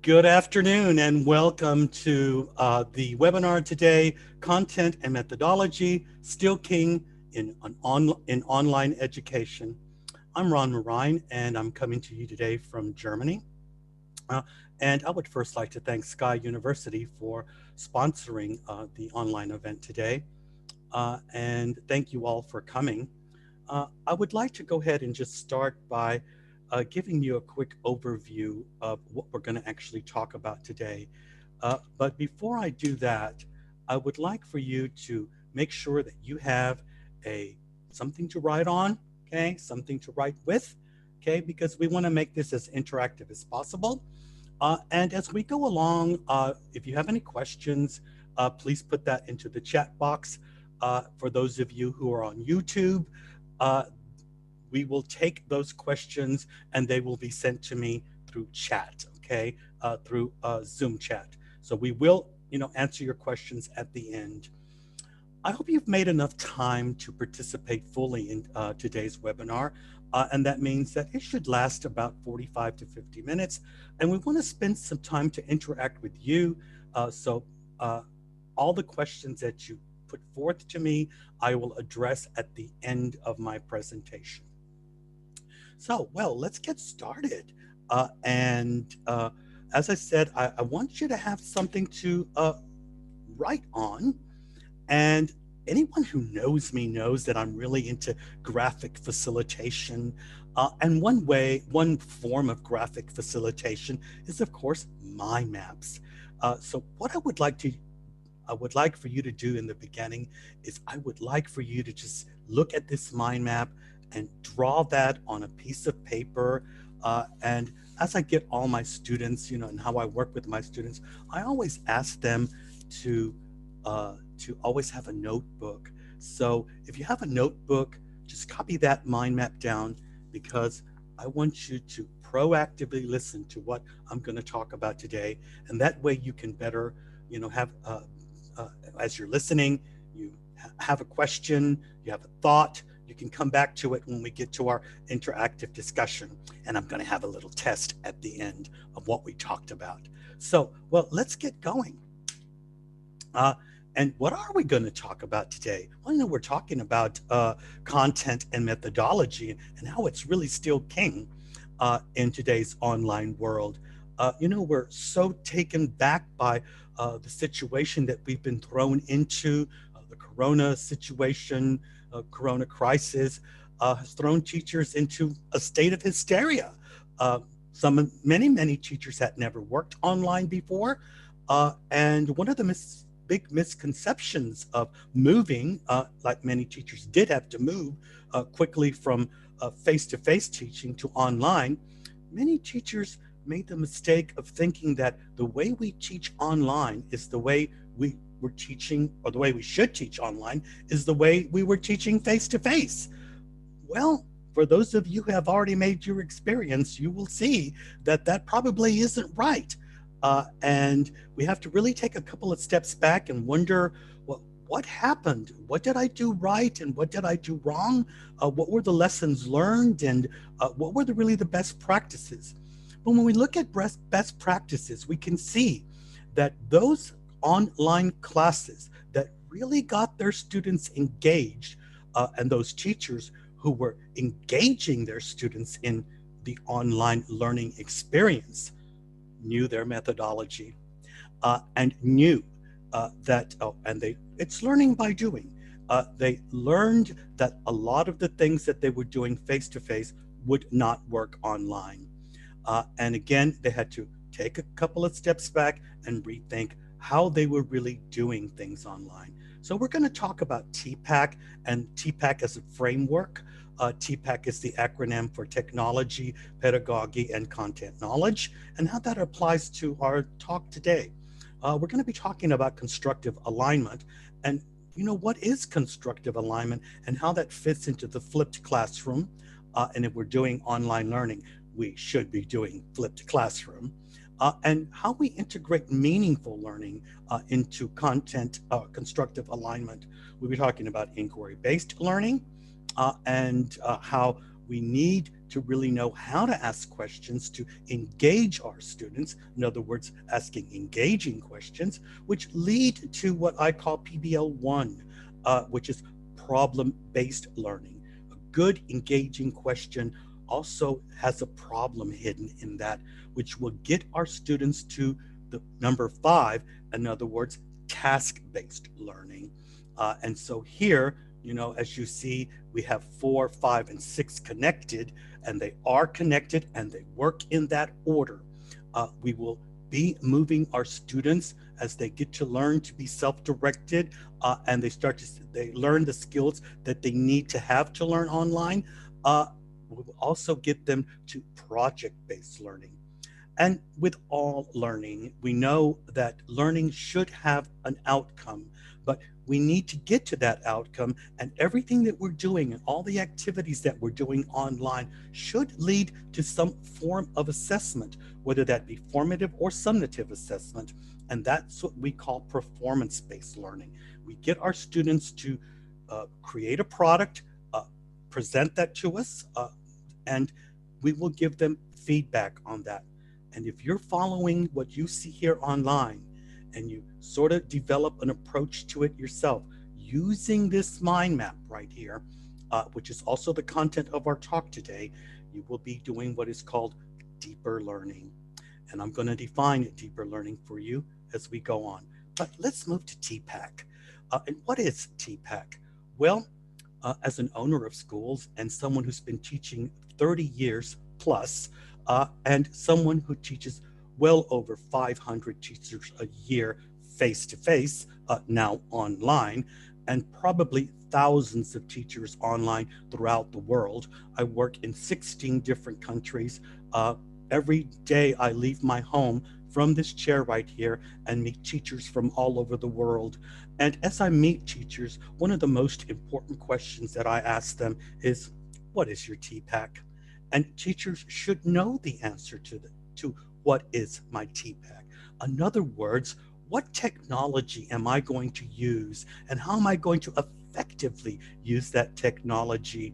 Good afternoon and welcome to the webinar today, Content and Methodology, Still King in Online Education. I'm Ron Morrain and I'm coming to you today from Germany. And I would first like to thank Sky University for sponsoring the online event today. And thank you all for coming. I would like to go ahead and just start by giving you a quick overview of what we're going to actually talk about today. But before I do that, I would like for you to make sure that you have something to write on, okay, something to write with, okay, because we want to make this as interactive as possible. And as we go along, if you have any questions, please put that into the chat box. For those of you who are on YouTube, we will take those questions and they will be sent to me through chat, okay, through Zoom chat. So we will, answer your questions at the end. I hope you've made enough time to participate fully in today's webinar. And that means that it should last about 45 to 50 minutes. And we want to spend some time to interact with you. So all the questions that you put forth to me, I will address at the end of my presentation. So, well, let's get started. As I said, I want you to have something to write on. And anyone who knows me knows that I'm really into graphic facilitation. And one form of graphic facilitation is, of course, mind maps. So what I would like for you to do in the beginning is I would like for you to just look at this mind map and draw that on a piece of paper. And as I get all my students, and how I work with my students, I always ask them to always have a notebook. So if you have a notebook, just copy that mind map down, because I want you to proactively listen to what I'm going to talk about today. And that way you can better, have, as you're listening, you have a question, you have a thought, you can come back to it when we get to our interactive discussion. And I'm going to have a little test at the end of what we talked about. So, well, let's get going. And what are we going to talk about today? Well, we're talking about content and methodology and how it's really still king in today's online world. We're so taken back by the situation that we've been thrown into. The corona situation, corona crisis has thrown teachers into a state of hysteria. Many teachers had never worked online before. And one of the big misconceptions of moving, like many teachers did have to move quickly from face-to-face teaching to online, many teachers made the mistake of thinking that the way we teach online is the way we were teaching, or the way we should teach online is the way we were teaching face-to-face. Well, for those of you who have already made your experience, you will see that that probably isn't right. And we have to really take a couple of steps back and wonder, well, what happened? What did I do right and what did I do wrong? What were the lessons learned, and what were really the best practices? But when we look at best practices, we can see that those online classes that really got their students engaged, and those teachers who were engaging their students in the online learning experience knew their methodology, and knew it's learning by doing. They learned that a lot of the things that they were doing face-to-face would not work online. And again, they had to take a couple of steps back and rethink how they were really doing things online. So we're going to talk about TPACK, and TPACK as a framework. TPACK is the acronym for Technology, Pedagogy, and Content Knowledge, and how that applies to our talk today. We're going to be talking about constructive alignment, and what is constructive alignment and how that fits into the flipped classroom. And if we're doing online learning, we should be doing flipped classroom. And how we integrate meaningful learning into constructive alignment. We'll be talking about inquiry-based learning, and how we need to really know how to ask questions to engage our students. In other words, asking engaging questions, which lead to what I call PBL1, which is problem-based learning. A good engaging question also has a problem hidden in that, which will get our students to the number 5, in other words, task-based learning. And so here, as you see, we have 4, 5, and 6 connected, and they are connected and they work in that order. We will be moving our students as they get to learn to be self-directed, and they learn the skills that they need to have to learn online. We'll also get them to project-based learning. And with all learning, we know that learning should have an outcome, but we need to get to that outcome, and everything that we're doing and all the activities that we're doing online should lead to some form of assessment, whether that be formative or summative assessment. And that's what we call performance-based learning. We get our students to create a product, present that to us, and we will give them feedback on that. And if you're following what you see here online, and you sort of develop an approach to it yourself using this mind map right here, which is also the content of our talk today, you will be doing what is called deeper learning. And I'm going to define deeper learning for you as we go on. But let's move to TPACK. And what is TPACK? Well, as an owner of schools and someone who's been teaching 30 years plus, and someone who teaches well over 500 teachers a year face-to-face, now online, and probably thousands of teachers online throughout the world. I work in 16 different countries. Every day I leave my home from this chair right here and meet teachers from all over the world. And as I meet teachers, one of the most important questions that I ask them is, what is your TPACK? And teachers should know the answer to what is my TPACK. In other words, what technology am I going to use, and how am I going to effectively use that technology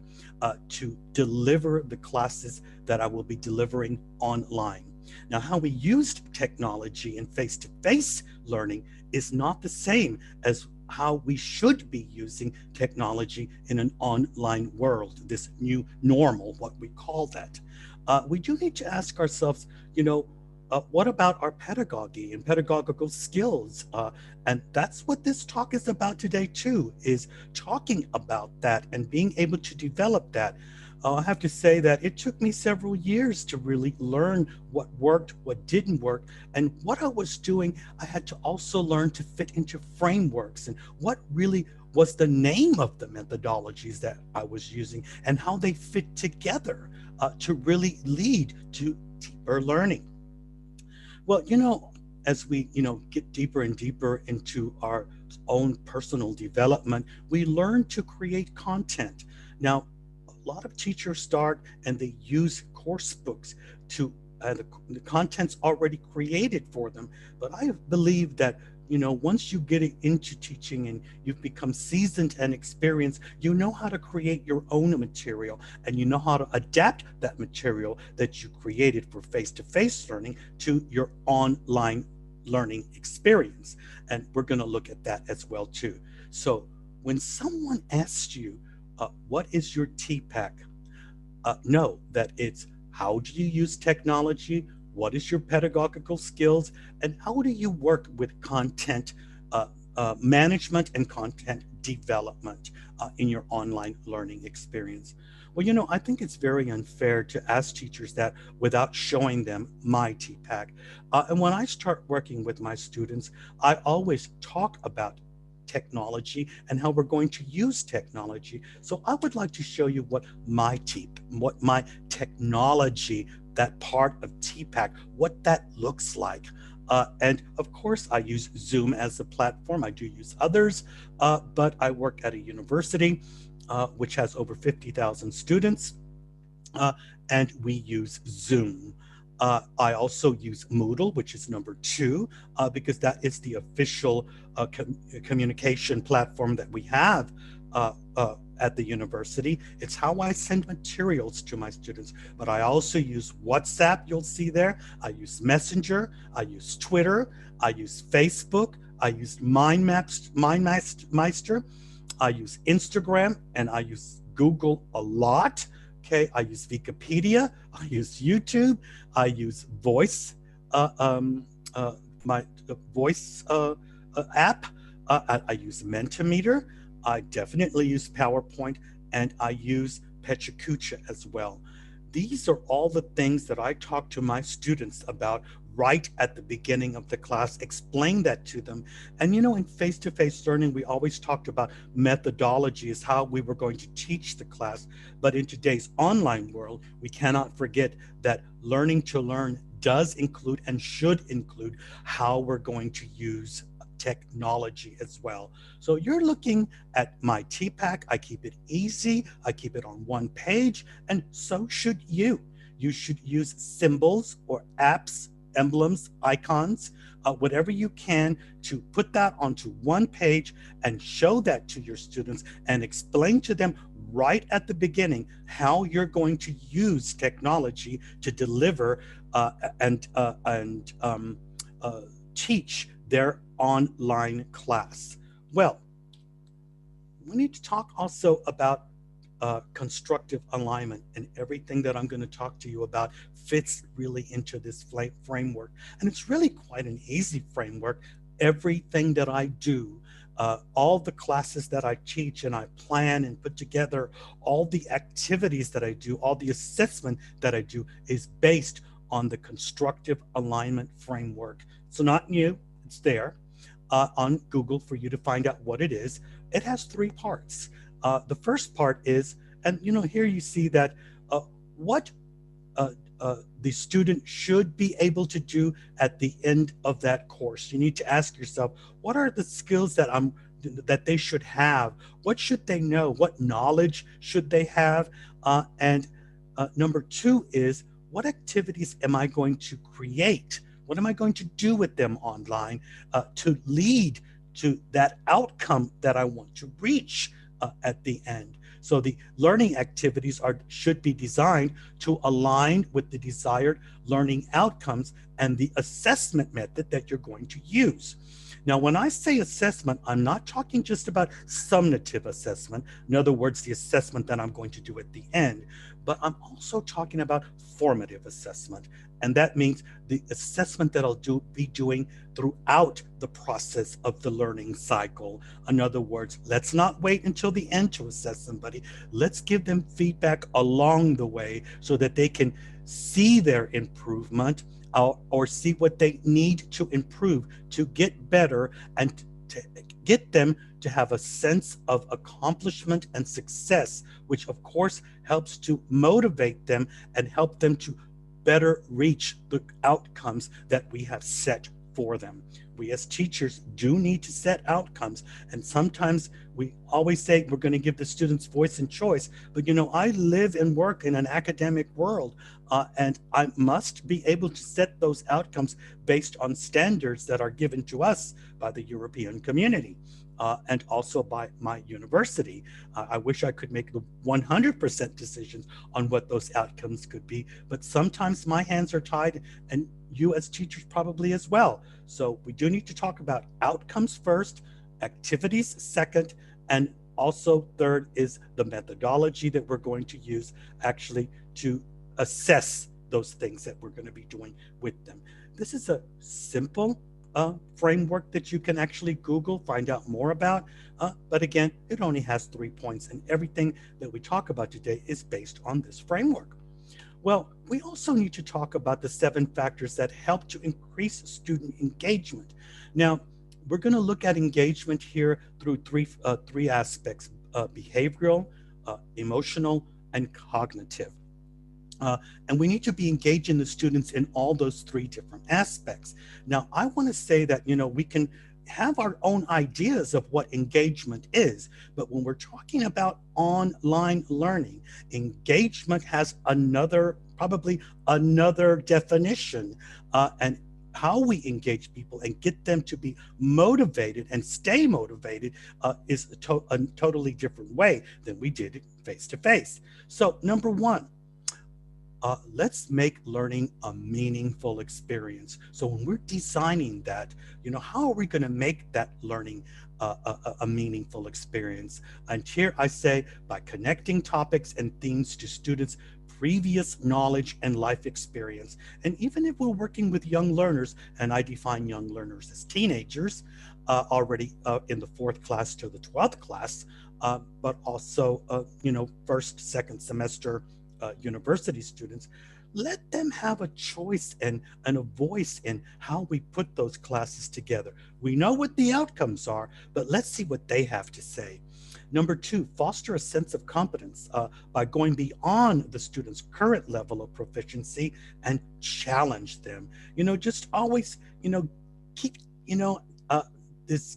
to deliver the classes that I will be delivering online? Now, how we used technology in face-to-face learning is not the same as how we should be using technology in an online world, this new normal, what we call that. We do need to ask ourselves, what about our pedagogy and pedagogical skills? And that's what this talk is about today too, is talking about that and being able to develop that. I have to say that it took me several years to really learn what worked, what didn't work, and what I was doing, I had to also learn to fit into frameworks and what really was the name of the methodologies that I was using and how they fit together to really lead to deeper learning. Well, as we, get deeper and deeper into our own personal development, we learn to create content. Now, a lot of teachers start and they use course books to the content's already created for them. But I believe that, once you get into teaching and you've become seasoned and experienced, you know how to create your own material, and you know how to adapt that material that you created for face-to-face learning to your online learning experience. And we're going to look at that as well too. So when someone asks you, what is your TPACK? Know that it's how do you use technology, what is your pedagogical skills, and how do you work with content management and content development in your online learning experience. Well, I think it's very unfair to ask teachers that without showing them my TPACK. And when I start working with my students, I always talk about technology and how we're going to use technology. So I would like to show you what my technology, that part of TPACK, what that looks like. And of course, I use Zoom as a platform. I do use others, but I work at a university which has over 50,000 students, and we use Zoom. I also use Moodle, which is number 2, because that is the official communication platform that we have at the university. It's how I send materials to my students. But I also use WhatsApp, you'll see there. I use Messenger, I use Twitter, I use Facebook, I use MindMeister, I use Instagram, and I use Google a lot. Okay, I use Wikipedia, I use YouTube, I use Voice, my Voice app. I use Mentimeter. I definitely use PowerPoint, and I use Pedagogy as well. These are all the things that I talk to my students about right at the beginning of the class, explain that to them. And in face-to-face learning, we always talked about methodology as how we were going to teach the class. But in today's online world, we cannot forget that learning to learn does include and should include how we're going to use technology as well. So you're looking at my TPACK. I keep it easy. I keep it on one page, and so should you. You should use symbols or apps, emblems, icons, whatever you can to put that onto one page and show that to your students and explain to them right at the beginning how you're going to use technology to deliver and teach their online class. Well, we need to talk also about constructive alignment, and everything that I'm going to talk to you about fits really into this framework. And it's really quite an easy framework. Everything that I do, all the classes that I teach and I plan and put together, all the activities that I do, all the assessment that I do is based on the constructive alignment framework. It's not new, it's there on Google for you to find out what it is. It has three parts. The first part is, and here you see that what the student should be able to do at the end of that course. You need to ask yourself, what are the skills that they should have? What should they know? What knowledge should they have? And number two is, what activities am I going to create? What am I going to do with them online to lead to that outcome that I want to reach at the end? So the learning activities should be designed to align with the desired learning outcomes and the assessment method that you're going to use. Now, when I say assessment, I'm not talking just about summative assessment, in other words, the assessment that I'm going to do at the end, but I'm also talking about formative assessment. And that means the assessment that I'll be doing throughout the process of the learning cycle. In other words, let's not wait until the end to assess somebody. Let's give them feedback along the way so that they can see their improvement or see what they need to improve to get better and to get them to have a sense of accomplishment and success, which of course helps to motivate them and help them to better reach the outcomes that we have set for them. We as teachers do need to set outcomes, and sometimes we always say we're going to give the students voice and choice, but I live and work in an academic world, and I must be able to set those outcomes based on standards that are given to us by the European community. And also by my university. I wish I could make the 100% decisions on what those outcomes could be, but sometimes my hands are tied, and you as teachers probably as well. So we do need to talk about outcomes first, activities second, and also third is the methodology that we're going to use actually to assess those things that we're going to be doing with them. This is a simple framework that you can actually Google, find out more about. But again, it only has 3 points, and everything that we talk about today is based on this framework. Well, we also need to talk about the 7 factors that help to increase student engagement. Now, we're going to look at engagement here through three aspects: behavioral, emotional, and cognitive. And we need to be engaging the students in all those 3 different aspects. Now, I want to say that, we can have our own ideas of what engagement is, but when we're talking about online learning, engagement has probably another definition. And how we engage people and get them to be motivated and stay motivated is a totally different way than we did it face to face. So number one, let's make learning a meaningful experience. So when we're designing that, how are we going to make that learning a meaningful experience? And here I say, by connecting topics and themes to students' previous knowledge and life experience. And even if we're working with young learners, and I define young learners as teenagers, already in the 4th class to the 12th class, but also, first, second semester university students, let them have a choice and a voice in how we put those classes together. We know what the outcomes are, but let's see what they have to say. Number two, foster a sense of competence by going beyond the student's current level of proficiency and challenge them. Just always, keep,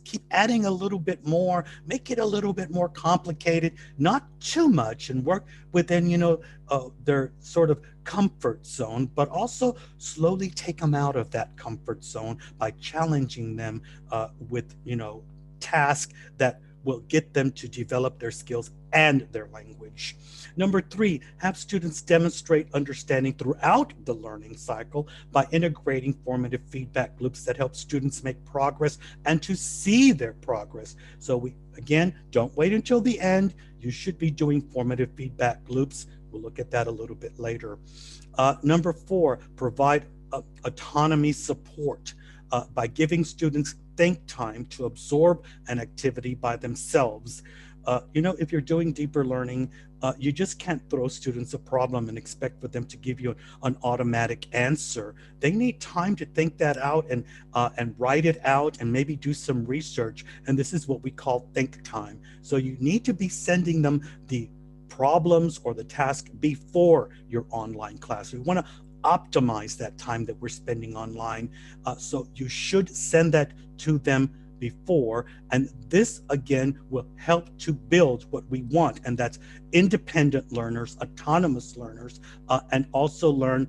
keep adding a little bit more, make it a little bit more complicated, not too much, and work within, their sort of comfort zone, but also slowly take them out of that comfort zone by challenging them with, tasks that will get them to develop their skills and their language. Number three, have students demonstrate understanding throughout the learning cycle by integrating formative feedback loops that help students make progress and to see their progress. So we, again, don't wait until the end. You should be doing formative feedback loops. We'll look at that a little bit later. Number four, provide autonomy support by giving students think time to absorb an activity by themselves. If you're doing deeper learning, you just can't throw students a problem and expect for them to give you an automatic answer. They need time to think that out and write it out and maybe do some research. And this is what we call think time. So you need to be sending them the problems or the task before your online class. We want to optimize that time that we're spending online. So you should send that to them before, and this again will help to build what we want, and that's independent learners, autonomous learners, and also learn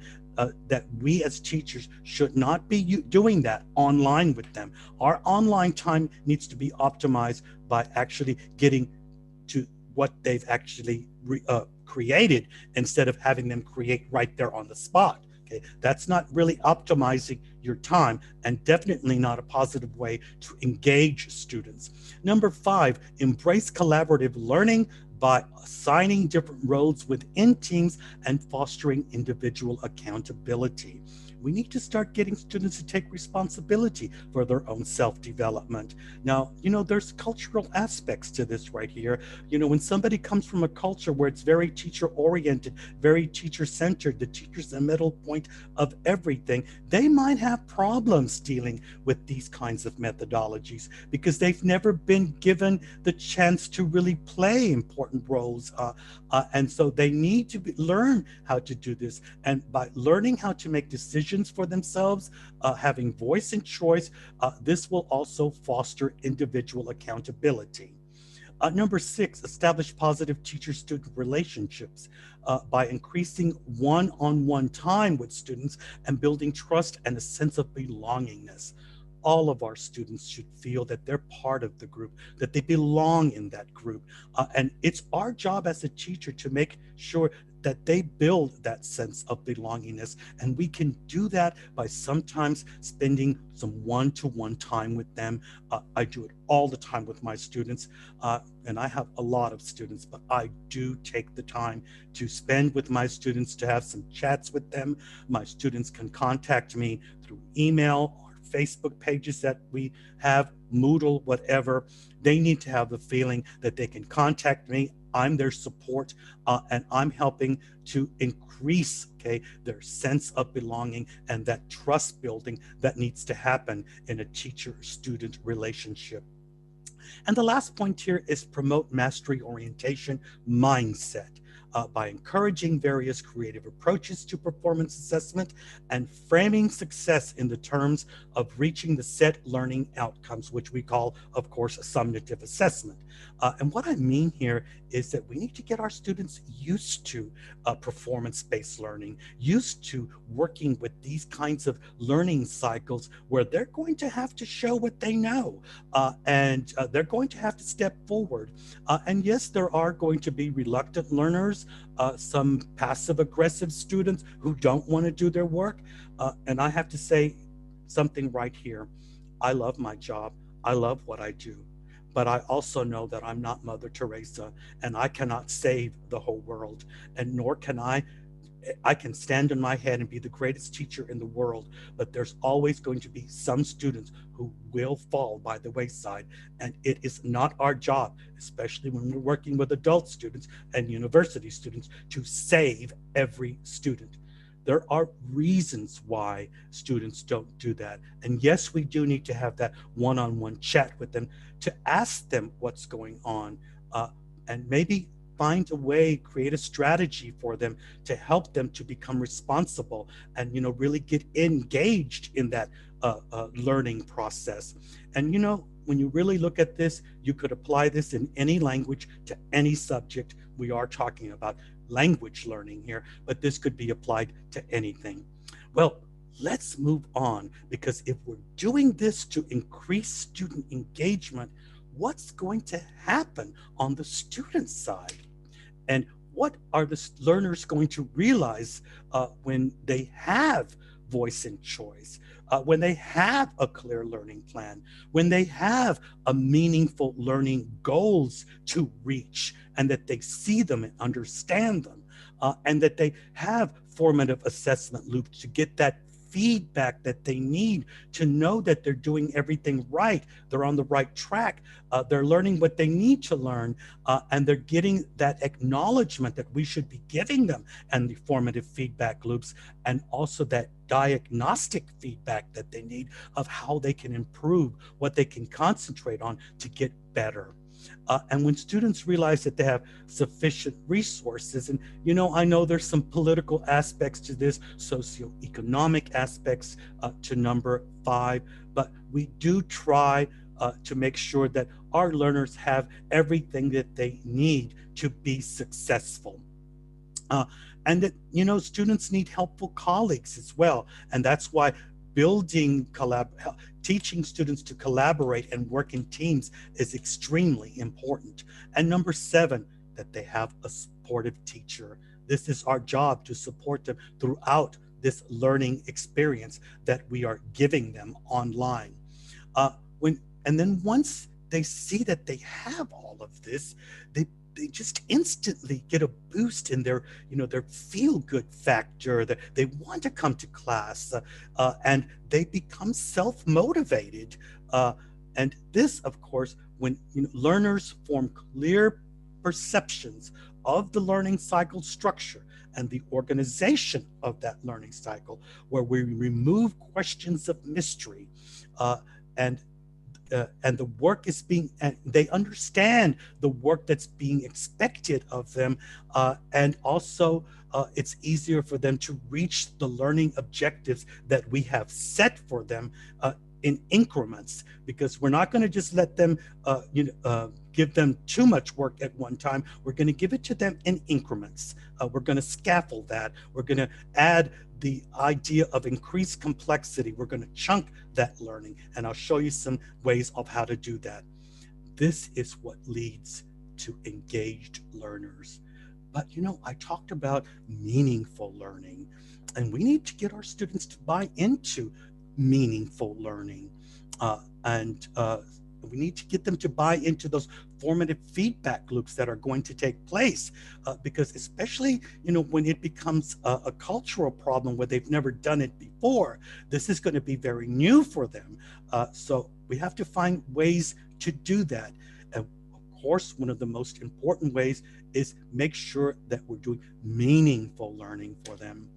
that we as teachers should not be doing that online with them. Our online time needs to be optimized by actually getting to what they've actually created instead of having them create right there on the spot. Okay, that's not really optimizing your time and definitely not a positive way to engage students. Number five, embrace collaborative learning by assigning different roles within teams and fostering individual accountability. We need to start getting students to take responsibility for their own self-development. Now, there's cultural aspects to this right here. When somebody comes from a culture where it's very teacher-oriented, very teacher-centered, the teacher's the middle point of everything, they might have problems dealing with these kinds of methodologies because they've never been given the chance to really play important roles. And so they need to learn how to do this. And by learning how to make decisions for themselves, having voice and choice, this will also foster individual accountability. Number six, establish positive teacher-student relationships by increasing one-on-one time with students and building trust and a sense of belongingness. All of our students should feel that they're part of the group, that they belong in that group. And it's our job as a teacher to make sure that they build that sense of belongingness. And we can do that by sometimes spending some one-to-one time with them. I do it all the time with my students, and I have a lot of students, but I do take the time to spend with my students, to have some chats with them. My students can contact me through email, Facebook pages that we have, Moodle, whatever. They need to have the feeling that they can contact me. I'm their support, and I'm helping to increase, their sense of belonging and that trust building that needs to happen in a teacher-student relationship. And the last point here is promote mastery orientation mindset. by encouraging various creative approaches to performance assessment and framing success in the terms of reaching the set learning outcomes, which we call, of course, summative assessment. And what I mean here is that we need to get our students used to performance-based learning, used to working with these kinds of learning cycles where they're going to have to show what they know, and they're going to have to step forward. And yes, there are going to be reluctant learners, some passive-aggressive students who don't want to do their work. And I have to say something right here. I love my job. I love what I do. But I also know that I'm not Mother Teresa, and I cannot save the whole world, and nor can I can stand on my head and be the greatest teacher in the world, but there's always going to be some students who will fall by the wayside. And it is not our job, especially when we're working with adult students and university students, to save every student. There are reasons why students don't do that. And yes, we do need to have that one-on-one chat with them to ask them what's going on, and maybe find a way, create a strategy for them to help them to become responsible and, really get engaged in that learning process. And, when you really look at this, you could apply this in any language to any subject. We are talking about language learning here, but this could be applied to anything. Well, let's move on, because if we're doing this to increase student engagement, what's going to happen on the student side? And what are the learners going to realize when they have voice and choice, when they have a clear learning plan, when they have a meaningful learning goals to reach, and that they see them and understand them, and that they have formative assessment loops to get that feedback that they need to know that they're doing everything right, they're on the right track, they're learning what they need to learn, and they're getting that acknowledgement that we should be giving them, and the formative feedback loops, and also that diagnostic feedback that they need of how they can improve, what they can concentrate on to get better. And when students realize that they have sufficient resources, and I know there's some political aspects to this, socioeconomic aspects to number 5, but we do try to make sure that our learners have everything that they need to be successful. And that, students need helpful colleagues as well. And that's why teaching students to collaborate and work in teams is extremely important. And number 7, that they have a supportive teacher. This is our job, to support them throughout this learning experience that we are giving them online. And then once they see that they have all of this, they just instantly get a boost in their, their feel-good factor, that they want to come to class, and they become self-motivated. And this, of course, when learners form clear perceptions of the learning cycle structure and the organization of that learning cycle, where we remove questions of mystery, and the work is and they understand the work that's being expected of them, and also it's easier for them to reach the learning objectives that we have set for them in increments, because we're not going to just let them give them too much work at one time. We're going to give it to them in increments. We're going to scaffold that. We're going to add the idea of increased complexity. We're going to chunk that learning, and I'll show you some ways of how to do that. This is what leads to engaged learners. But I talked about meaningful learning, and we need to get our students to buy into meaningful learning, and we need to get them to buy into those formative feedback loops that are going to take place, because especially when it becomes a cultural problem where they've never done it before, this is going to be very new for them. So we have to find ways to do that. And of course, one of the most important ways is make sure that we're doing meaningful learning for them.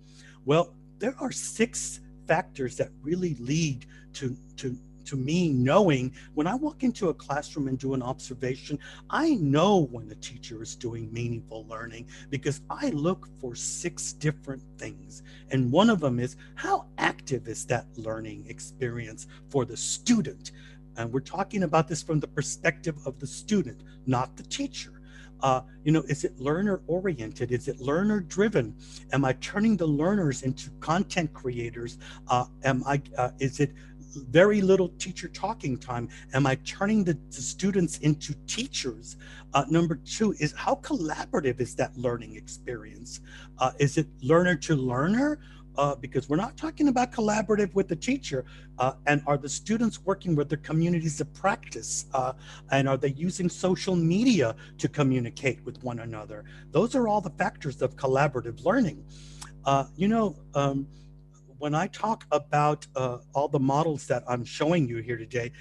Well, there are 6 factors that really lead to to me knowing when I walk into a classroom and do an observation, I know when a teacher is doing meaningful learning because I look for 6 different things. And one of them is, how active is that learning experience for the student? And we're talking about this from the perspective of the student, not the teacher. Is it learner oriented? Is it learner driven? Am I turning the learners into content creators? Is it very little teacher talking time? Am I turning the students into teachers? Number 2 is, how collaborative is that learning experience? Is it learner to learner? Because we're not talking about collaborative with the teacher. And are the students working with their communities of practice? And are they using social media to communicate with one another? Those are all the factors of collaborative learning. When I talk about all the models that I'm showing you here today,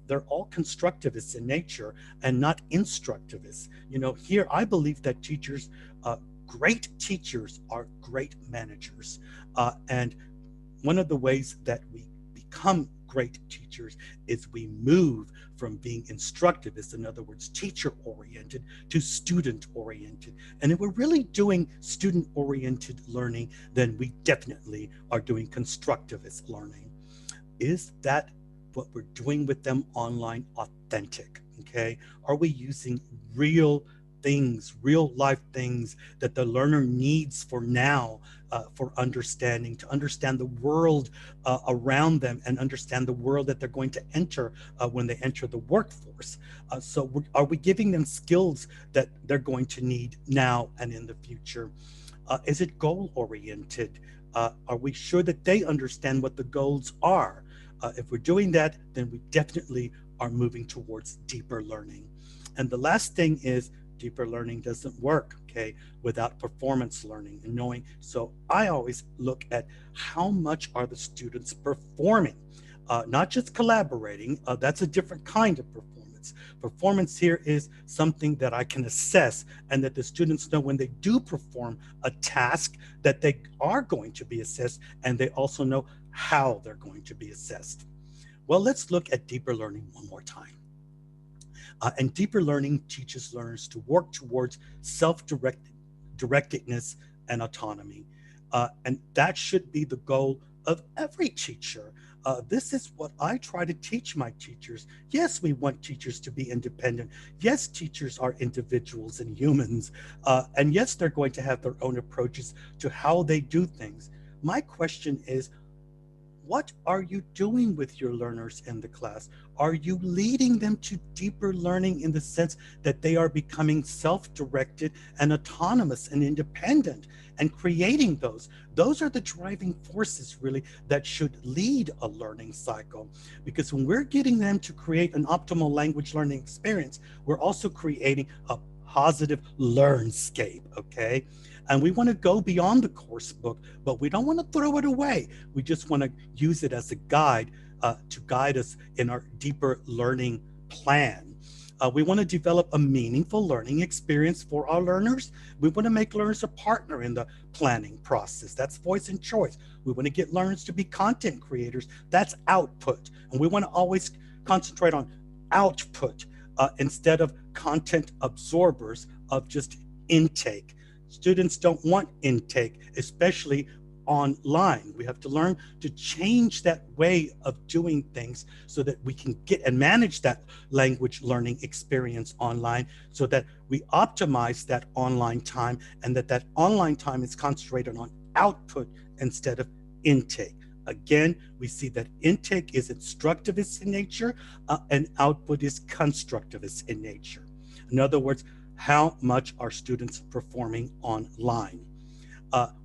they're all constructivist in nature and not instructivist. Here I believe that great teachers are great managers. And one of the ways that we become great teachers is we move from being instructivist, in other words, teacher-oriented, to student-oriented. And if we're really doing student-oriented learning, then we definitely are doing constructivist learning. Is that what we're doing with them online authentic? Okay, are we using real things, real life things that the learner needs for now, for understanding, to understand the world around them and understand the world that they're going to enter when they enter the workforce? Are we giving them skills that they're going to need now and in the future? Is it goal oriented? Are we sure that they understand what the goals are? If we're doing that, then we definitely are moving towards deeper learning. And the last thing is, deeper learning doesn't work, okay, without performance learning and knowing. So I always look at how much are the students performing, not just collaborating. That's a different kind of performance. Performance here is something that I can assess, and that the students know when they do perform a task that they are going to be assessed, and they also know how they're going to be assessed. Well, let's look at deeper learning one more time. And deeper learning teaches learners to work towards self-directedness and autonomy. And that should be the goal of every teacher. This is what I try to teach my teachers. Yes, we want teachers to be independent. Yes, teachers are individuals and humans. And yes, they're going to have their own approaches to how they do things. My question is, what are you doing with your learners in the class? Are you leading them to deeper learning in the sense that they are becoming self-directed and autonomous and independent and creating those? Those are the driving forces really that should lead a learning cycle. Because when we're getting them to create an optimal language learning experience, we're also creating a positive learnscape, okay? And we want to go beyond the course book, but we don't want to throw it away. We just want to use it as a guide to guide us in our deeper learning plan. We want to develop a meaningful learning experience for our learners. We want to make learners a partner in the planning process. That's voice and choice. We want to get learners to be content creators. That's output. And we want to always concentrate on output instead of content absorbers of just intake. Students don't want intake, especially online. We have to learn to change that way of doing things so that we can get and manage that language learning experience online, so that we optimize that online time, and that online time is concentrated on output instead of intake. Again, we see that intake is instructivist in nature and output is constructivist in nature. In other words, how much are students performing online?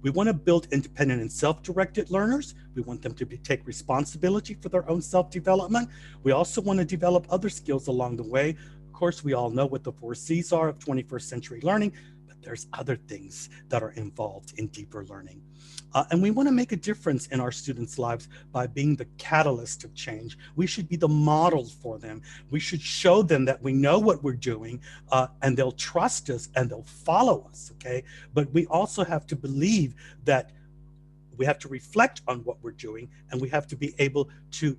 We want to build independent and self-directed learners. We want them to take responsibility for their own self-development. We also want to develop other skills along the way. Of course, we all know what the 4 C's are of 21st century learning, but there's other things that are involved in deeper learning. And we want to make a difference in our students' lives by being the catalyst of change. We should be the model for them. We should show them that we know what we're doing, and they'll trust us and they'll follow us, okay? But we also have to believe that we have to reflect on what we're doing, and we have to be able to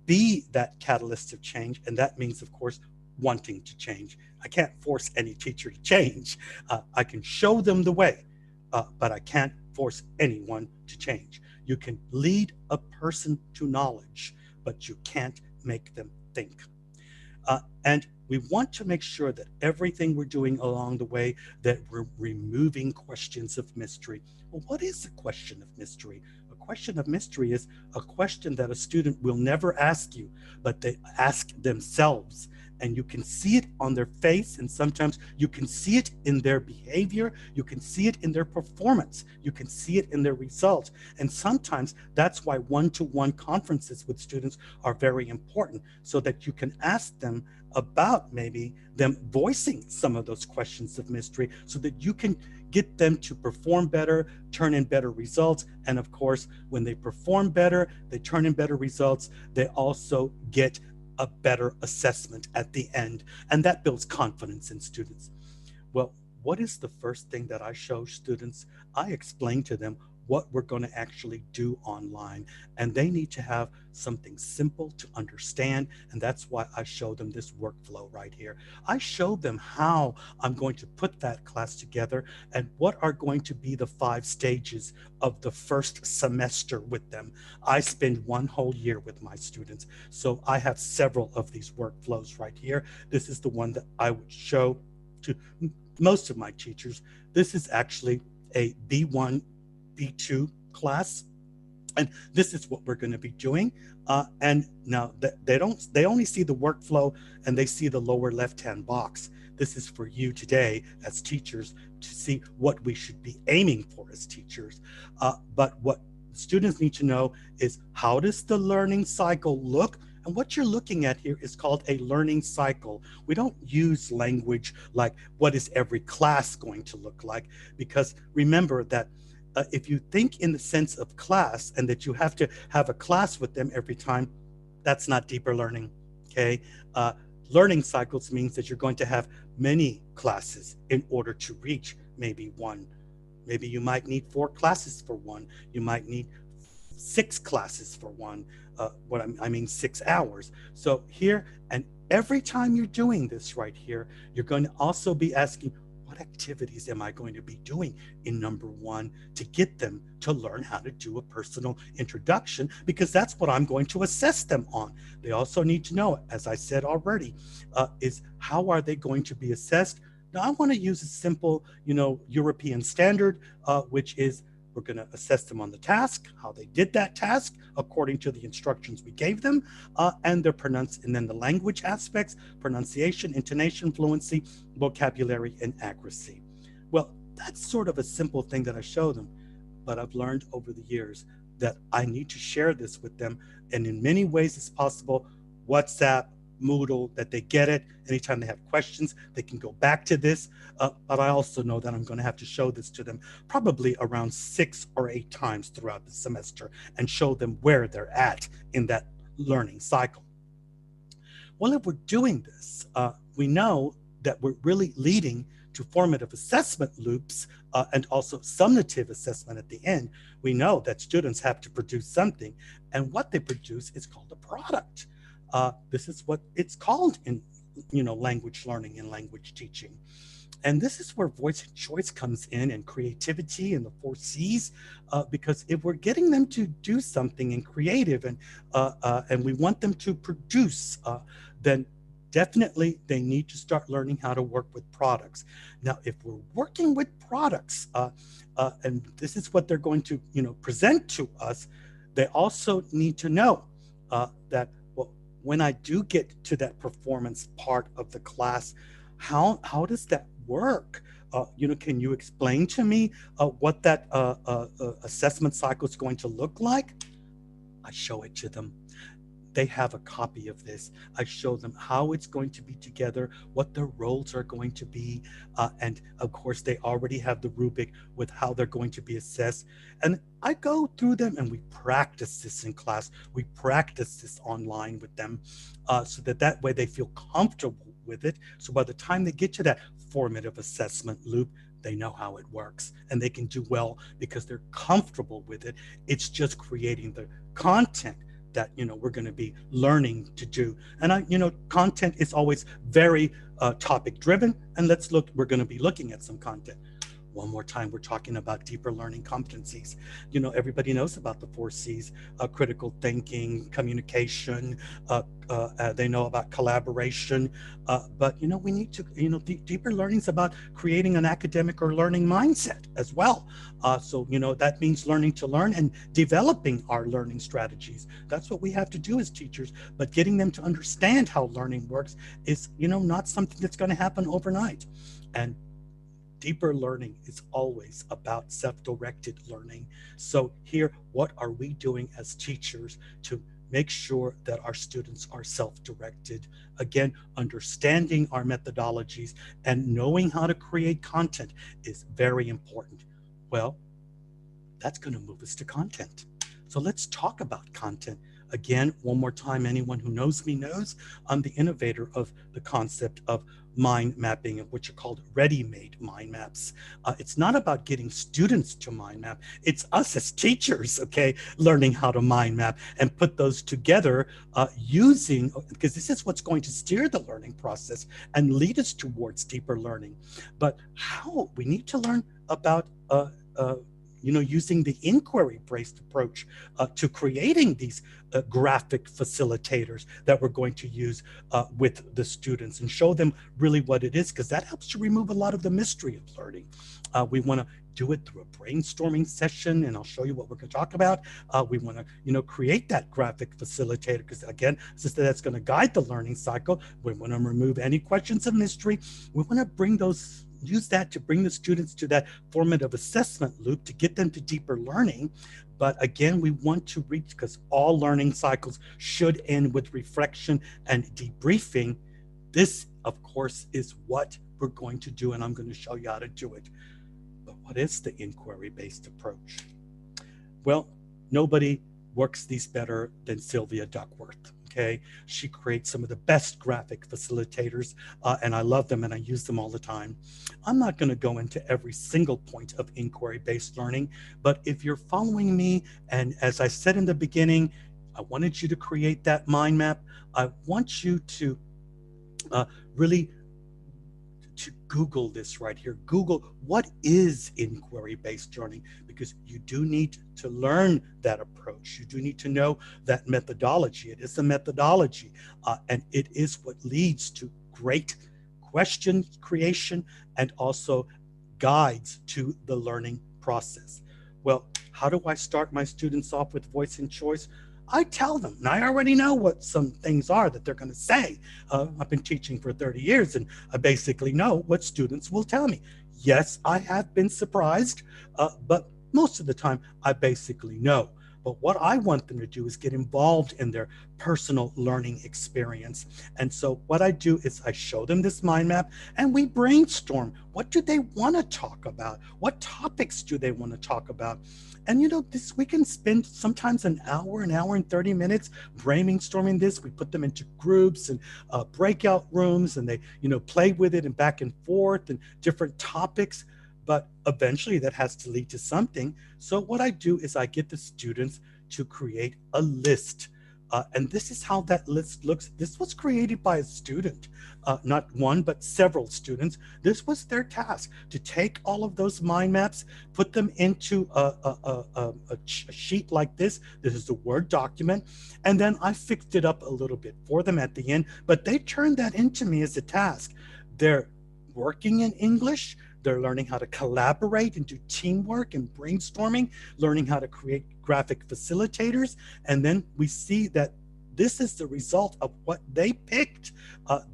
be that catalyst of change. And that means, of course, wanting to change. I can't force any teacher to change. I can show them the way, but I can't force anyone to change. You can lead a person to knowledge, but you can't make them think. And we want to make sure that everything we're doing along the way, that we're removing questions of mystery. Well, what is a question of mystery? A question of mystery is a question that a student will never ask you, but they ask themselves. And you can see it on their face, and sometimes you can see it in their behavior, you can see it in their performance, you can see it in their results. And sometimes that's why one-to-one conferences with students are very important, so that you can ask them about maybe them voicing some of those questions of mystery, so that you can get them to perform better, turn in better results. And of course, when they perform better, they turn in better results, they also get a better assessment at the end, and that builds confidence in students. Well, what is the first thing that I show students? I explain to them what we're going to actually do online, and they need to have something simple to understand, and that's why I show them this workflow right here. I show them how I'm going to put that class together and what are going to be the 5 stages of the first semester with them. I spend 1 whole year with my students, so I have several of these workflows right here. This is the one that I would show to most of my teachers. This is actually a B1 B2 class, and this is what we're going to be doing. And now they only see the workflow and they see the lower left-hand box. This is for you today as teachers to see what we should be aiming for as teachers. But what students need to know is, how does the learning cycle look? And what you're looking at here is called a learning cycle. We don't use language like what is every class going to look like, because remember that if you think in the sense of class and that you have to have a class with them every time, that's not deeper learning, okay? Learning cycles means that you're going to have many classes in order to reach maybe one. Maybe you might need 4 classes for one. You might need 6 classes for one. I mean 6 hours. So here, and every time you're doing this right here, you're going to also be asking, what activities am I going to be doing in number 1 to get them to learn how to do a personal introduction, because that's what I'm going to assess them on. They also need to know, as I said already, is how are they going to be assessed? Now I want to use a simple, European standard, which is we're going to assess them on the task, how they did that task according to the instructions we gave them, and then the language aspects, pronunciation, intonation, fluency, vocabulary, and accuracy. Well, that's sort of a simple thing that I show them, but I've learned over the years that I need to share this with them, and in many ways as possible, WhatsApp, Moodle, that they get it. Anytime they have questions, they can go back to this. But I also know that I'm going to have to show this to them probably around 6 or 8 times throughout the semester and show them where they're at in that learning cycle. Well, if we're doing this, we know that we're really leading to formative assessment loops and also summative assessment at the end. We know that students have to produce something, and what they produce is called a product. This is what it's called in language learning and language teaching. And this is where voice and choice comes in, and creativity and the 4 C's, because if we're getting them to do something and creative and we want them to produce, then definitely they need to start learning how to work with products. Now, if we're working with products, and this is what they're going to present to us, they also need to know that when I do get to that performance part of the class, how does that work? Can you explain to me what that assessment cycle is going to look like? I show it to them. They have a copy of this. I show them how it's going to be together, what their roles are going to be, and of course they already have the rubric with how they're going to be assessed. And I go through them and we practice this in class. We practice this online with them, so that way they feel comfortable with it. So by the time they get to that formative assessment loop, they know how it works and they can do well because they're comfortable with it. It's just creating the content that, we're going to be learning to do. And content is always very topic driven. And we're going to be looking at some content. One more time, we're talking about deeper learning competencies. Everybody knows about the 4 C's: critical thinking, communication, they know about collaboration, but we need to, deeper learning is about creating an academic or learning mindset as well. So that means learning to learn and developing our learning strategies. That's what we have to do as teachers, but getting them to understand how learning works is, not something that's going to happen overnight. And deeper learning is always about self-directed learning. So here, what are we doing as teachers to make sure that our students are self-directed? Again, understanding our methodologies and knowing how to create content is very important. Well, that's going to move us to content. So let's talk about content. Again, one more time, anyone who knows me knows I'm the innovator of the concept of mind mapping, which are called ready-made mind maps. It's not about getting students to mind map. It's us as teachers, okay, learning how to mind map and put those together because this is what's going to steer the learning process and lead us towards deeper learning. But how? We need to learn about using the inquiry-based approach to creating these graphic facilitators that we're going to use with the students and show them really what it is, because that helps to remove a lot of the mystery of learning. We want to do it through a brainstorming session, and I'll show you what we're going to talk about. We want to, create that graphic facilitator, because again, since that's going to guide the learning cycle, we want to remove any questions of mystery. We want to use that to bring the students to that formative assessment loop to get them to deeper learning. But again, we want to reach, because all learning cycles should end with reflection and debriefing. This, of course, is what we're going to do, and I'm going to show you how to do it. But what is the inquiry-based approach? Well, nobody works these better than Sylvia Duckworth. Okay, she creates some of the best graphic facilitators, and I love them and I use them all the time. I'm not going to go into every single point of inquiry-based learning, but if you're following me, and as I said in the beginning, I wanted you to create that mind map. I want you to really to Google this right here. Google, what is inquiry-based learning? Because you do need to learn that approach. You do need to know that methodology. It is a methodology, and it is what leads to great question creation and also guides to the learning process. Well, how do I start my students off with voice and choice? I tell them, and I already know what some things are that they're going to say. I've been teaching for 30 years, and I basically know what students will tell me. Yes, I have been surprised, but most of the time, I basically know. But what I want them to do is get involved in their personal learning experience. And so what I do is I show them this mind map and we brainstorm. What do they want to talk about? What topics do they want to talk about? And we can spend sometimes an hour and 30 minutes brainstorming this. We put them into groups and breakout rooms, and they, play with it and back and forth and different topics. But eventually that has to lead to something. So what I do is I get the students to create a list. And this is how that list looks. This was created by a student, not one, but several students. This was their task, to take all of those mind maps, put them into a sheet like this. This is a Word document. And then I fixed it up a little bit for them at the end, but they turned that into me as a task. They're working in English. They're learning how to collaborate and do teamwork and brainstorming, learning how to create graphic facilitators. And then we see that this is the result of what they picked.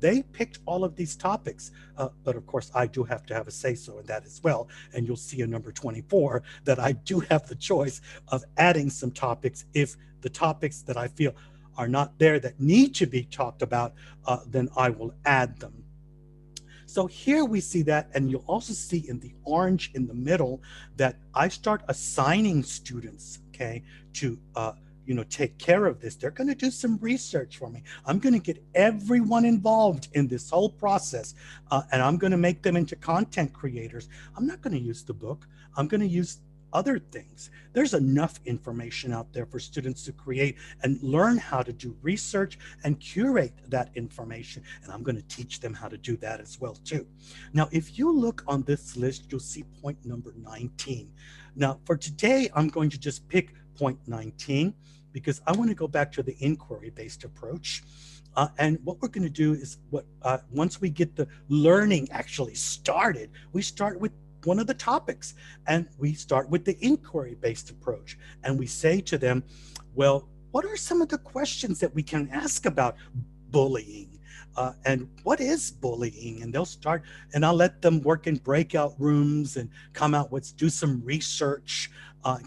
They picked all of these topics. But of course, I do have to have a say-so in that as well. And you'll see in number 24 that I do have the choice of adding some topics if the topics that I feel are not there that need to be talked about, then I will add them. So here we see that, and you'll also see in the orange in the middle that I start assigning students, okay, to take care of this. They're going to do some research for me. I'm going to get everyone involved in this whole process, and I'm going to make them into content creators. I'm not going to use the book. I'm going to use other things. There's enough information out there for students to create and learn how to do research and curate that information. And I'm going to teach them how to do that as well too. Now, if you look on this list, you'll see point number 19. Now, for today, I'm going to just pick point 19 because I want to go back to the inquiry-based approach. And what we're going to do is once we get the learning actually started, we start with one of the topics, and we start with the inquiry-based approach. And we say to them, well, what are some of the questions that we can ask about bullying? And what is bullying? And they'll start, and I'll let them work in breakout rooms and come out with, do some research,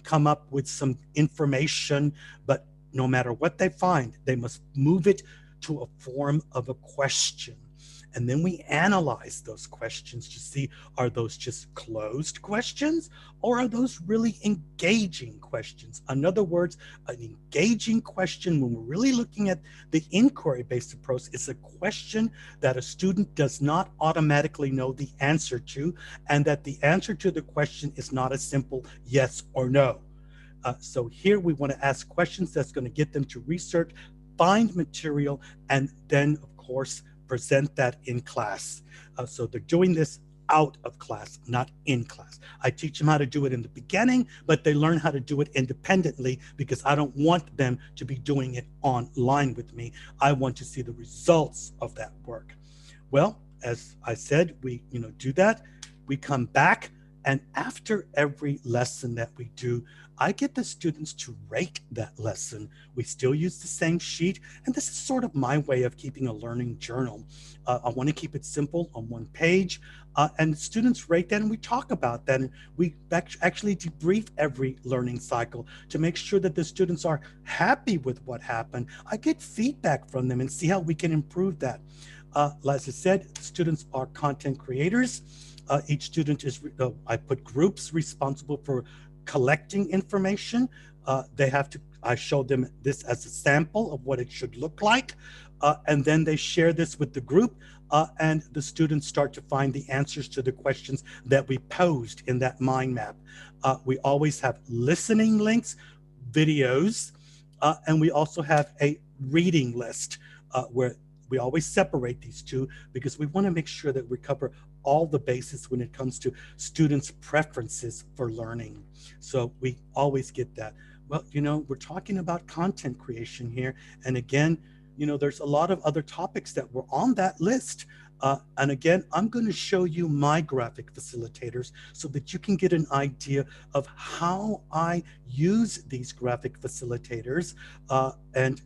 come up with some information. But no matter what they find, they must move it to a form of a question. And then we analyze those questions to see, are those just closed questions or are those really engaging questions? In other words, an engaging question, when we're really looking at the inquiry-based approach, is a question that a student does not automatically know the answer to, and that the answer to the question is not a simple yes or no. So here we want to ask questions that's going to get them to research, find material, and then, of course, present that in class. So they're doing this out of class, not in class. I teach them how to do it in the beginning, but they learn how to do it independently because I don't want them to be doing it online with me. I want to see the results of that work. Well, as I said, we do that. We come back, and after every lesson that we do, I get the students to rate that lesson. We still use the same sheet, and this is sort of my way of keeping a learning journal. I want to keep it simple on one page, and students rate that, and we talk about that, and we actually debrief every learning cycle to make sure that the students are happy with what happened. I get feedback from them and see how we can improve that. As I said, students are content creators. Each student is, I put groups responsible for collecting information. I show them this as a sample of what it should look like. And then they share this with the group, and the students start to find the answers to the questions that we posed in that mind map. We always have listening links, videos, and we also have a reading list where we always separate these two because we want to make sure that we cover all the bases when it comes to students' preferences for learning. So we always get that. Well, we're talking about content creation here. And again, there's a lot of other topics that were on that list. And again, I'm going to show you my graphic facilitators so that you can get an idea of how I use these graphic facilitators and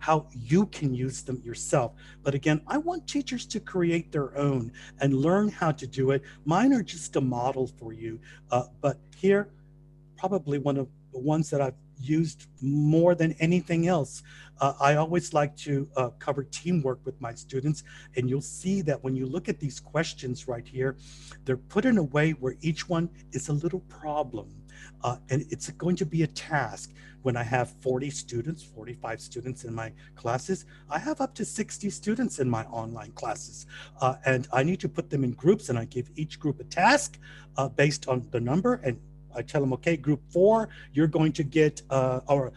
how you can use them yourself. But again, I want teachers to create their own and learn how to do it. Mine are just a model for you. But here, probably one of the ones that I've used more than anything else. I always like to cover teamwork with my students, and you'll see that when you look at these questions right here, they're put in a way where each one is a little problem, and it's going to be a task. When I have 40 students, 45 students in my classes, I have up to 60 students in my online classes, and I need to put them in groups, and I give each group a task based on the number, and I tell them, okay, group 4, you're going to get, or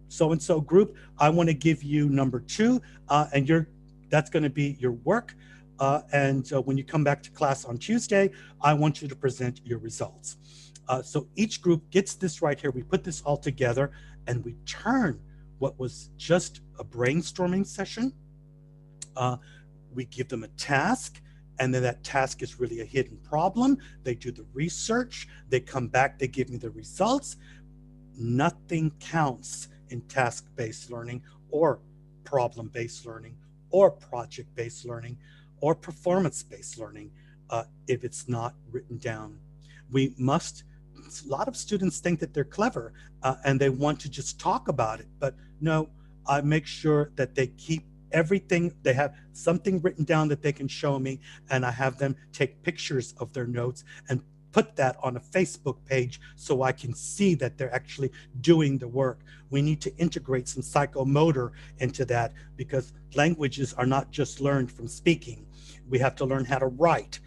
so-and-so group, I want to give you number 2, and that's going to be your work. And when you come back to class on Tuesday, I want you to present your results. So each group gets this right here. We put this all together, and we turn what was just a brainstorming session. We give them a task, and then that task is really a hidden problem. They do the research, they come back, they give me the results. Nothing counts in task-based learning or problem-based learning or project-based learning or performance-based learning if it's not written down. A lot of students think that they're clever and they want to just talk about it, but no, I make sure that they keep everything, they have something written down that they can show me, and I have them take pictures of their notes and put that on a Facebook page so I can see that they're actually doing the work. We need to integrate some psychomotor into that because languages are not just learned from speaking. We have to learn how to write,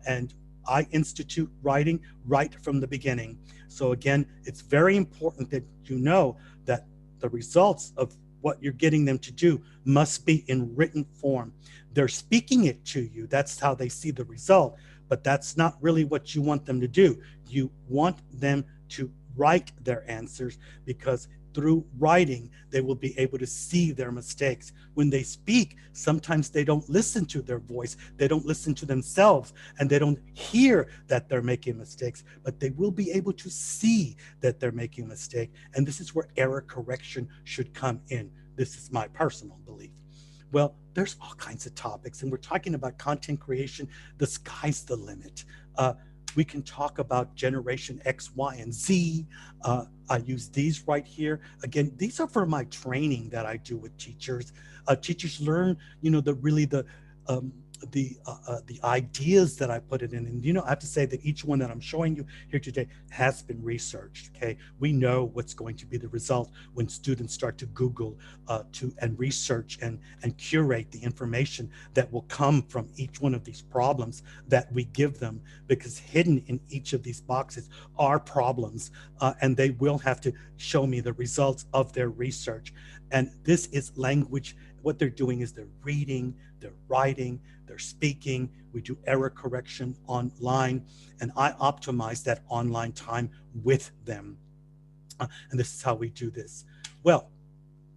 and I institute writing right from the beginning. So again, it's very important that you know that the results of what you're getting them to do must be in written form. They're speaking it to you. That's how they see the result, but that's not really what you want them to do. You want them to write their answers, because through writing, they will be able to see their mistakes. When they speak, sometimes they don't listen to their voice, they don't listen to themselves, and they don't hear that they're making mistakes, but they will be able to see that they're making a mistake. And this is where error correction should come in. This is my personal belief. Well, there's all kinds of topics, and we're talking about content creation. The sky's the limit. We can talk about generation X, Y, and Z. I use these right here. Again, these are for my training that I do with teachers. Teachers learn, the ideas that I put it in. And I have to say that each one that I'm showing you here today has been researched. Okay, we know what's going to be the result when students start to Google and research and curate the information that will come from each one of these problems that we give them, because hidden in each of these boxes are problems, and they will have to show me the results of their research. And this is language. What they're doing is they're reading, they're writing, they're speaking. We do error correction online, and I optimize that online time with them. And this is how we do this. Well,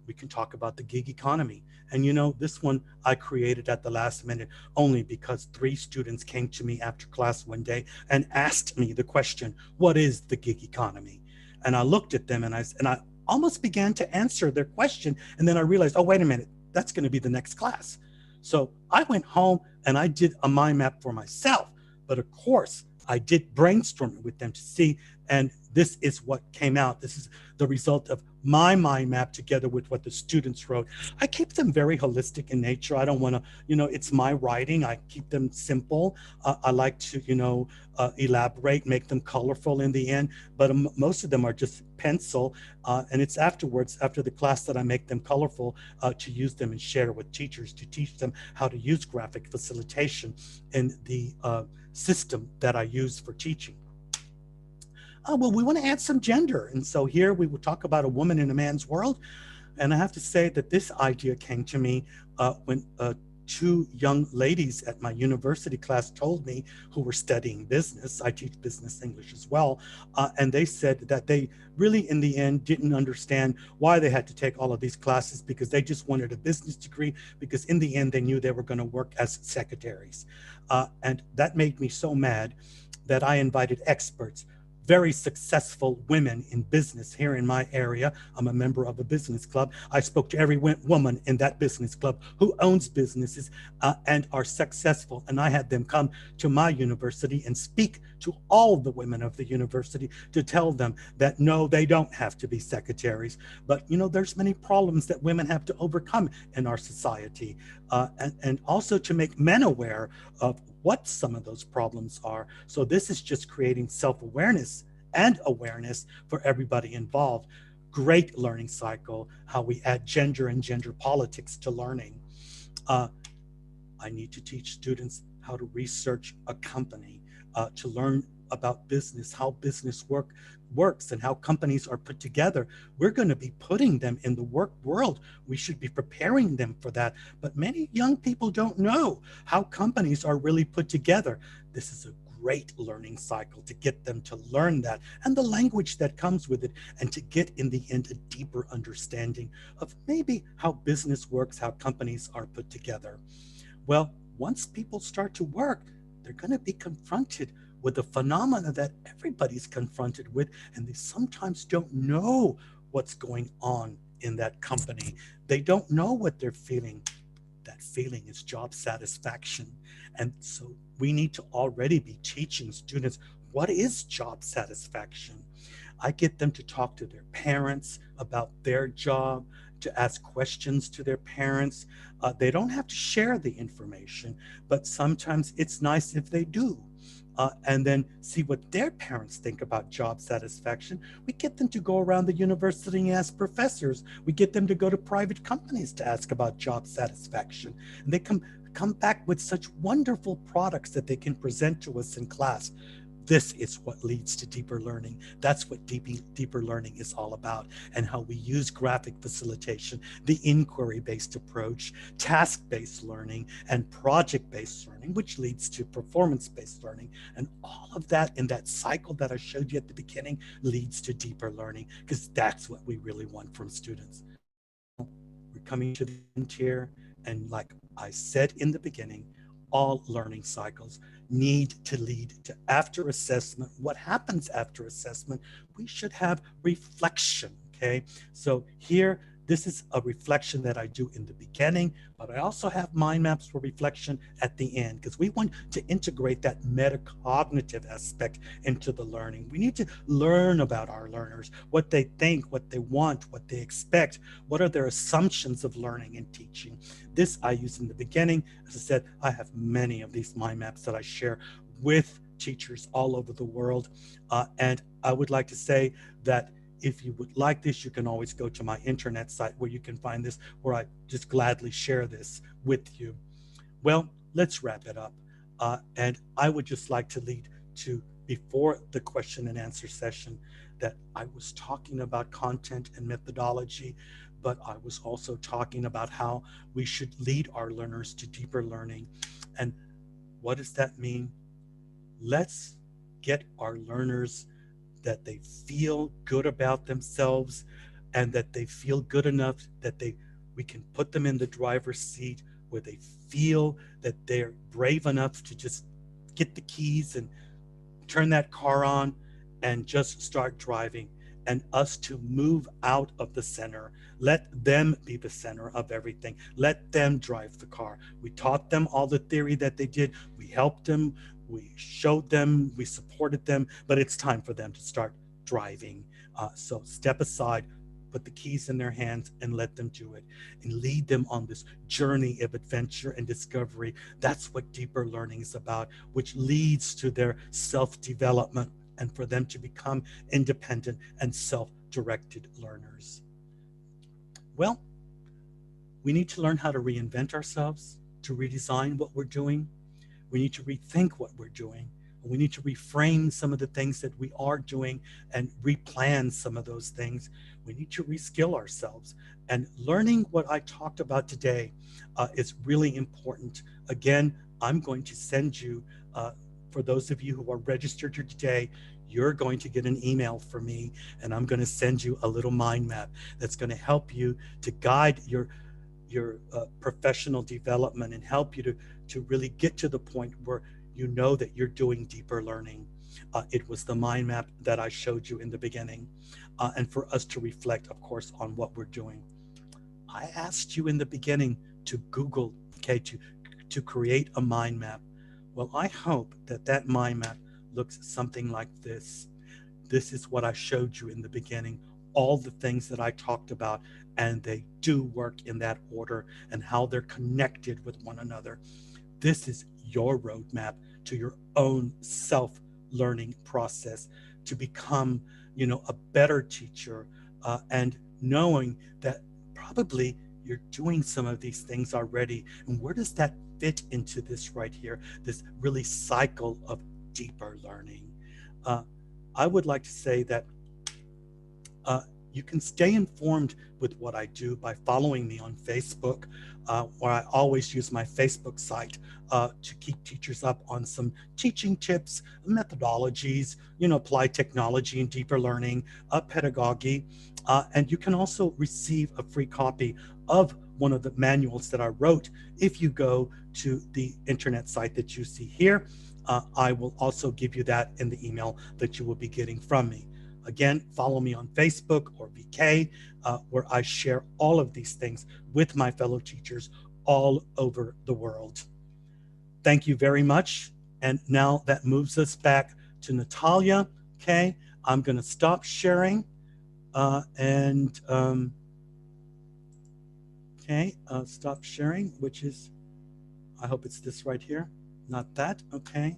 we can talk about the gig economy. And this one I created at the last minute only because 3 students came to me after class one day and asked me the question, what is the gig economy? And I looked at them and I almost began to answer their question. And then I realized, oh, wait a minute, that's going to be the next class. So I went home and I did a mind map for myself. But of course, I did brainstorming with them to see, and this is what came out. This is the result of my mind map together with what the students wrote. I keep them very holistic in nature. I don't want to, it's my writing. I keep them simple. I like to, elaborate, make them colorful in the end, but most of them are just pencil. And it's afterwards, after the class, that I make them colorful to use them and share with teachers, to teach them how to use graphic facilitation in the system that I use for teaching. Well, we want to add some gender. And so here we will talk about a woman in a man's world. And I have to say that this idea came to me when 2 young ladies at my university class told me, who were studying business. I teach business English as well. And they said that they really, in the end, didn't understand why they had to take all of these classes, because they just wanted a business degree, because in the end, they knew they were going to work as secretaries. And that made me so mad that I invited experts, very successful women in business here in my area. I'm a member of a business club. I spoke to every woman in that business club who owns businesses and are successful. And I had them come to my university and speak to all the women of the university to tell them that no, they don't have to be secretaries. But there's many problems that women have to overcome in our society, and also to make men aware of what some of those problems are. So this is just creating self-awareness and awareness for everybody involved. Great learning cycle, how we add gender and gender politics to learning. I need to teach students how to research a company, to learn about business, how business works and how companies are put together. We're going to be putting them in the work world. We should be preparing them for that. But many young people don't know how companies are really put together. This is a great learning cycle to get them to learn that, and the language that comes with it, and to get in the end a deeper understanding of maybe how business works, how companies are put together. Well, once people start to work, they're going to be confronted with a phenomena that everybody's confronted with, and they sometimes don't know what's going on in that company. They don't know what they're feeling. That feeling is job satisfaction. And so we need to already be teaching students, what is job satisfaction? I get them to talk to their parents about their job, to ask questions to their parents. They don't have to share the information, but sometimes it's nice if they do. And then see what their parents think about job satisfaction. We get them to go around the university and ask professors. We get them to go to private companies to ask about job satisfaction. And they come come back with such wonderful products that they can present to us in class. This is what leads to deeper learning. That's what deeper learning is all about, and how we use graphic facilitation, the inquiry-based approach, task-based learning, and project-based learning, which leads to performance-based learning. And all of that in that cycle that I showed you at the beginning leads to deeper learning, because that's what we really want from students. We're coming to the end here, and like I said in the beginning, all learning cycles need to lead to after assessment. What happens after assessment? We should have reflection, okay? So here, this is a reflection that I do in the beginning, but I also have mind maps for reflection at the end, because we want to integrate that metacognitive aspect into the learning. We need to learn about our learners, what they think, what they want, what they expect, what are their assumptions of learning and teaching. This I use in the beginning. As I said, I have many of these mind maps that I share with teachers all over the world. And I would like to say that if you would like this, you can always go to my internet site where you can find this, where I just gladly share this with you. Well, let's wrap it up. And I would just like to lead to, before the question and answer session, that I was talking about content and methodology, but I was also talking about how we should lead our learners to deeper learning. And what does that mean? Let's get our learners that they feel good about themselves, and that they feel good enough that we can put them in the driver's seat, where they feel that they're brave enough to just get the keys and turn that car on and just start driving, and us to move out of the center. Let them be the center of everything. Let them drive the car. We taught them all the theory that they did. We helped them. We showed them, we supported them, but it's time for them to start driving. So step aside, put the keys in their hands, and let them do it, and lead them on this journey of adventure and discovery. That's what deeper learning is about, which leads to their self-development, and for them to become independent and self-directed learners. Well, we need to learn how to reinvent ourselves, to redesign what we're doing. We need to rethink what we're doing. We need to reframe some of the things that we are doing and replan some of those things. We need to reskill ourselves. And learning what I talked about today is really important. Again, I'm going to send you, for those of you who are registered here today, you're going to get an email from me, and I'm going to send you a little mind map that's going to help you to guide your professional development, and help you to really get to the point where you know that you're doing deeper learning. It was the mind map that I showed you in the beginning, and for us to reflect, of course, on what we're doing. I asked you in the beginning to Google, okay, to create a mind map. Well, I hope that that mind map looks something like this. This is what I showed you in the beginning, all the things that I talked about, and they do work in that order, and how they're connected with one another. This is your roadmap to your own self-learning process, to become, a better teacher, and knowing that probably you're doing some of these things already. And where does that fit into this right here, this really cycle of deeper learning? I would like to say that you can stay informed with what I do by following me on Facebook, where I always use my Facebook site to keep teachers up on some teaching tips, methodologies, apply technology and deeper learning, pedagogy. And you can also receive a free copy of one of the manuals that I wrote if you go to the internet site that you see here. I will also give you that in the email that you will be getting from me. Again, follow me on Facebook or VK, where I share all of these things with my fellow teachers all over the world. Thank you very much. And now that moves us back to Natalia. Okay, I'm going to stop sharing. Stop sharing, which is, I hope it's this right here, not that. Okay.